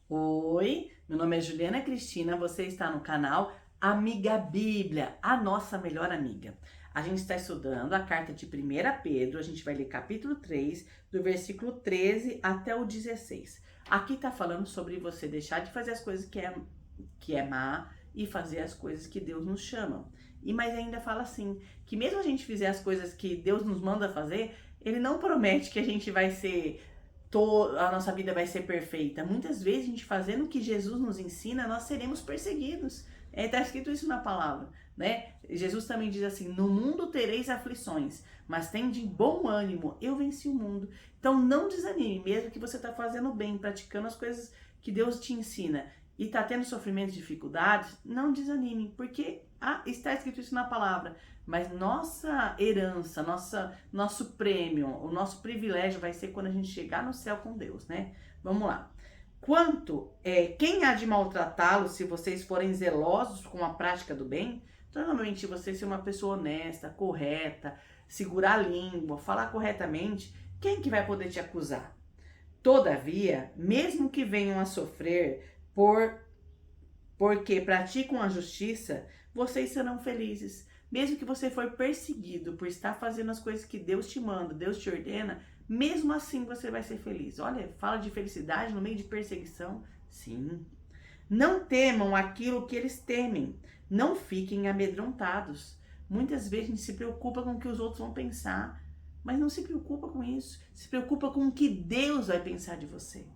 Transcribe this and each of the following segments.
Oi, meu nome é Juliana Cristina, você está no canal Amiga Bíblia, a nossa melhor amiga. A gente está estudando a carta de 1 Pedro, a gente vai ler capítulo 3, do versículo 13 até o 16. Aqui está falando sobre você deixar de fazer as coisas que é má e fazer as coisas que Deus nos chama. Mas ainda fala assim, que mesmo a gente fizer as coisas que Deus nos manda fazer, Ele não promete que a gente vai ser a nossa vida vai ser perfeita. Muitas vezes, a gente fazendo o que Jesus nos ensina, nós seremos perseguidos. Está escrito isso na palavra, né? Jesus também diz assim: no mundo tereis aflições, mas tem de bom ânimo, eu venci o mundo. Então não desanime, mesmo que você está fazendo bem, praticando as coisas que Deus te ensina e está tendo sofrimentos, dificuldades, não desanime, porque está escrito isso na palavra. Mas nossa herança, nosso prêmio, o nosso privilégio vai ser quando a gente chegar no céu com Deus, né? Vamos lá. Quem há de maltratá-los se vocês forem zelosos com a prática do bem? Então, normalmente, você ser uma pessoa honesta, correta, segurar a língua, falar corretamente, quem que vai poder te acusar? Todavia, mesmo que venham a sofrer porque praticam a justiça, vocês serão felizes. Mesmo que você for perseguido por estar fazendo as coisas que Deus te manda, Deus te ordena, mesmo assim você vai ser feliz. Olha, fala de felicidade no meio de perseguição. Sim. Não temam aquilo que eles temem. Não fiquem amedrontados. Muitas vezes a gente se preocupa com o que os outros vão pensar, mas não se preocupa com isso. Se preocupa com o que Deus vai pensar de você.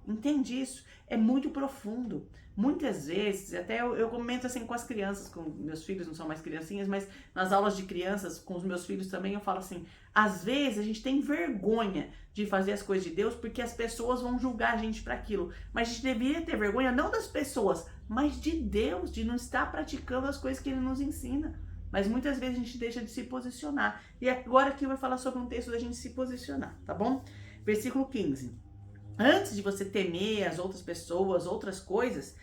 Entende isso? É muito profundo. Muitas vezes, até eu comento assim com as crianças, com meus filhos, não são mais criancinhas, mas nas aulas de crianças, com os meus filhos também, eu falo assim, às vezes a gente tem vergonha de fazer as coisas de Deus porque as pessoas vão julgar a gente para aquilo. Mas a gente deveria ter vergonha não das pessoas, mas de Deus, de não estar praticando as coisas que Ele nos ensina. Mas muitas vezes a gente deixa de se posicionar. E agora aqui eu vou falar sobre um texto da gente se posicionar, tá bom? Versículo 15. Antes de você temer as outras pessoas, outras coisas,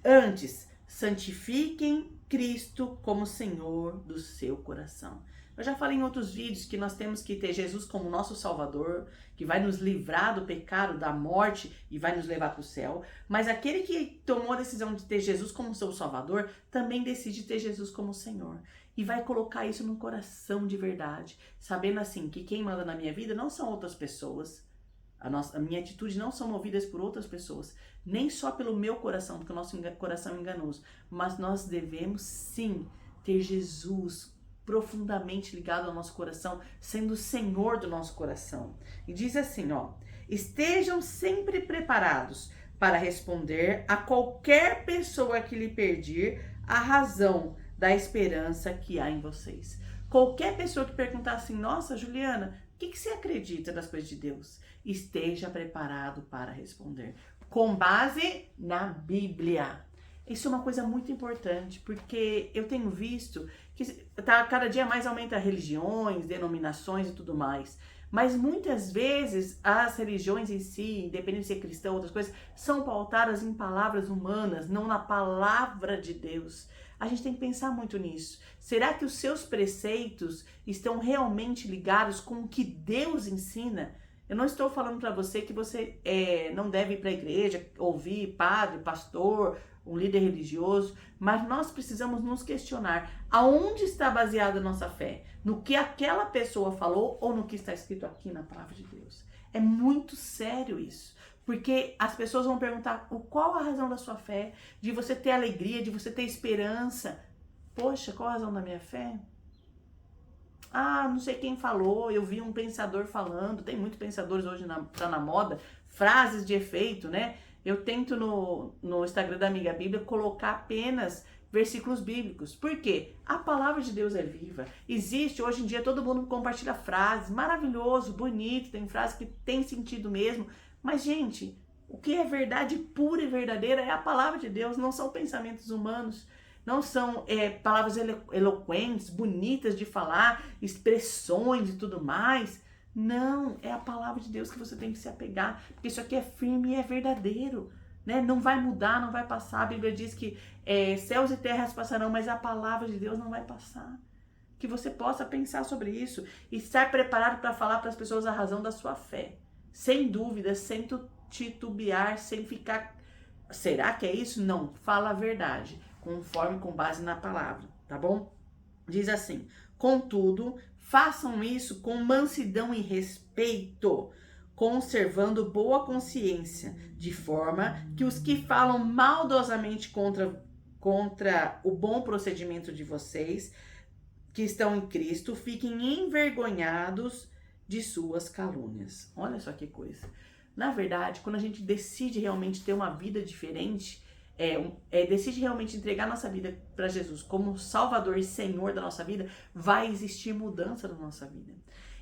antes, santifiquem Cristo como Senhor do seu coração. Eu já falei em outros vídeos que nós temos que ter Jesus como nosso Salvador, que vai nos livrar do pecado, da morte e vai nos levar para o céu. Mas aquele que tomou a decisão de ter Jesus como seu Salvador, também decide ter Jesus como Senhor. E vai colocar isso no coração de verdade, sabendo assim que quem manda na minha vida não são outras pessoas, a minha atitude não são movidas por outras pessoas, nem só pelo meu coração, porque o nosso coração é enganoso, mas nós devemos sim ter Jesus profundamente ligado ao nosso coração, sendo o Senhor do nosso coração. E diz assim, ó: estejam sempre preparados para responder a qualquer pessoa que lhe pedir a razão da esperança que há em vocês. Qualquer pessoa que perguntar assim: nossa, Juliana, o que você acredita das coisas de Deus? Esteja preparado para responder, com base na Bíblia. Isso é uma coisa muito importante, porque eu tenho visto que cada dia mais aumenta religiões, denominações e tudo mais. Mas muitas vezes as religiões em si, independente de ser cristão ou outras coisas, são pautadas em palavras humanas, não na palavra de Deus. A gente tem que pensar muito nisso. Será que os seus preceitos estão realmente ligados com o que Deus ensina? Eu não estou falando para você que você não deve ir para a igreja, ouvir padre, pastor, um líder religioso, mas nós precisamos nos questionar aonde está baseada a nossa fé, no que aquela pessoa falou ou no que está escrito aqui na palavra de Deus. É muito sério isso, porque as pessoas vão perguntar qual a razão da sua fé, de você ter alegria, de você ter esperança. Poxa, qual a razão da minha fé? Ah, não sei quem falou, eu vi um pensador falando, tem muitos pensadores hoje, tá na moda, frases de efeito, né? Eu tento no Instagram da Amiga Bíblia colocar apenas versículos bíblicos. Por quê? A palavra de Deus é viva. Existe, hoje em dia, todo mundo compartilha frases, maravilhoso, bonito, tem frases que tem sentido mesmo. Mas, gente, o que é verdade pura e verdadeira é a palavra de Deus, não são pensamentos humanos. Não são palavras eloquentes, bonitas de falar, expressões e tudo mais. Não, é a palavra de Deus que você tem que se apegar, porque isso aqui é firme e é verdadeiro, né? Não vai mudar, não vai passar. A Bíblia diz que céus e terras passarão, mas a palavra de Deus não vai passar. Que você possa pensar sobre isso e estar preparado para falar para as pessoas a razão da sua fé, sem dúvida, sem titubear, sem ficar Será que é isso? Não, fala a verdade, conforme, com base na palavra, tá bom? Diz assim: contudo, façam isso com mansidão e respeito, conservando boa consciência, de forma que os que falam maldosamente contra o bom procedimento de vocês, que estão em Cristo, fiquem envergonhados de suas calúnias. Olha só que coisa. Na verdade, quando a gente decide realmente ter uma vida diferente, decide realmente entregar nossa vida para Jesus como Salvador e Senhor da nossa vida, vai existir mudança na nossa vida.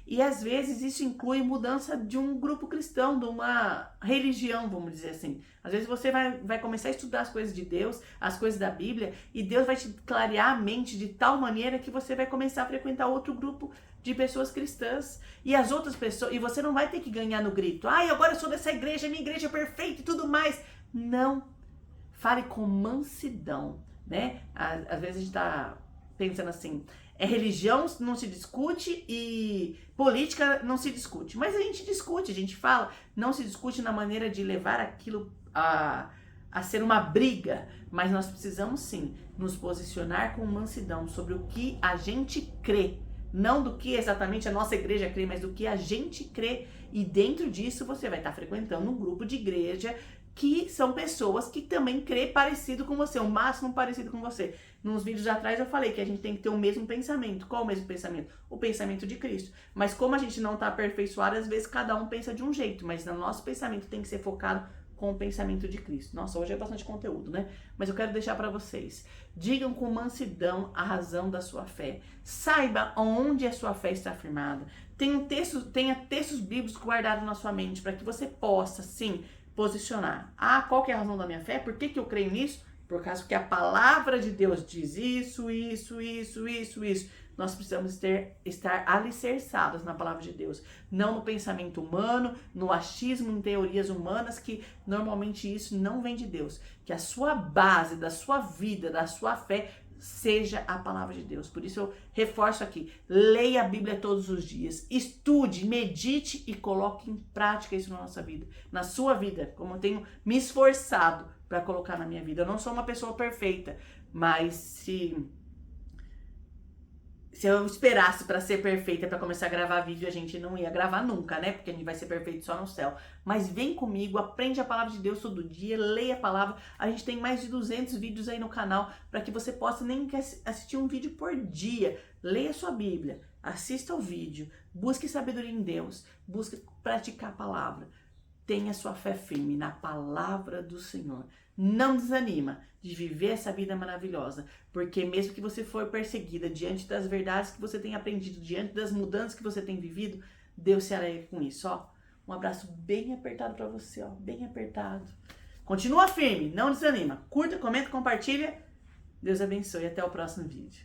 E às vezes isso inclui mudança de um grupo cristão, de uma religião, vamos dizer assim. Às vezes você vai começar a estudar as coisas de Deus, as coisas da Bíblia, e Deus vai te clarear a mente de tal maneira que você vai começar a frequentar outro grupo de pessoas cristãs. E as outras pessoas, e você não vai ter que ganhar no grito. Ai, agora eu sou dessa igreja, minha igreja é perfeita e tudo mais. Não. Fale com mansidão, né? Às vezes a gente tá pensando assim, religião não se discute e política não se discute. Mas a gente discute, a gente fala, não se discute na maneira de levar aquilo a ser uma briga. Mas nós precisamos sim nos posicionar com mansidão sobre o que a gente crê. Não do que exatamente a nossa igreja crê, mas do que a gente crê. E dentro disso você vai estar frequentando um grupo de igreja que são pessoas que também crê parecido com você, o máximo parecido com você. Nos vídeos atrás eu falei que a gente tem que ter o mesmo pensamento. Qual o mesmo pensamento? O pensamento de Cristo. Mas como a gente não está aperfeiçoado, às vezes cada um pensa de um jeito, mas o nosso pensamento tem que ser focado com o pensamento de Cristo. Nossa, hoje é bastante conteúdo, né? Mas eu quero deixar para vocês. Digam com mansidão a razão da sua fé. Saiba onde a sua fé está firmada. Tenha textos bíblicos guardados na sua mente para que você possa, sim, posicionar. Ah, qual que é a razão da minha fé? Por que eu creio nisso? Por causa que a palavra de Deus diz isso. Nós precisamos estar alicerçados na palavra de Deus. Não no pensamento humano, no achismo, em teorias humanas, que normalmente isso não vem de Deus. Que a sua base da sua vida, da sua fé, seja a palavra de Deus. Por isso eu reforço aqui, leia a Bíblia todos os dias, estude, medite e coloque em prática isso na nossa vida, na sua vida, como eu tenho me esforçado para colocar na minha vida. Eu não sou uma pessoa perfeita, mas se eu esperasse para ser perfeita para começar a gravar vídeo, a gente não ia gravar nunca, né? Porque a gente vai ser perfeito só no céu. Mas vem comigo, aprende a palavra de Deus todo dia, leia a palavra. A gente tem mais de 200 vídeos aí no canal para que você possa nem assistir um vídeo por dia. Leia a sua Bíblia, assista ao vídeo, busque sabedoria em Deus, busque praticar a palavra. Tenha sua fé firme na palavra do Senhor. Não desanima de viver essa vida maravilhosa, porque mesmo que você for perseguida diante das verdades que você tem aprendido, diante das mudanças que você tem vivido, Deus se alegra com isso, ó. Um abraço bem apertado para você, ó, bem apertado. Continua firme, não desanima. Curta, comenta, compartilha. Deus abençoe e até o próximo vídeo.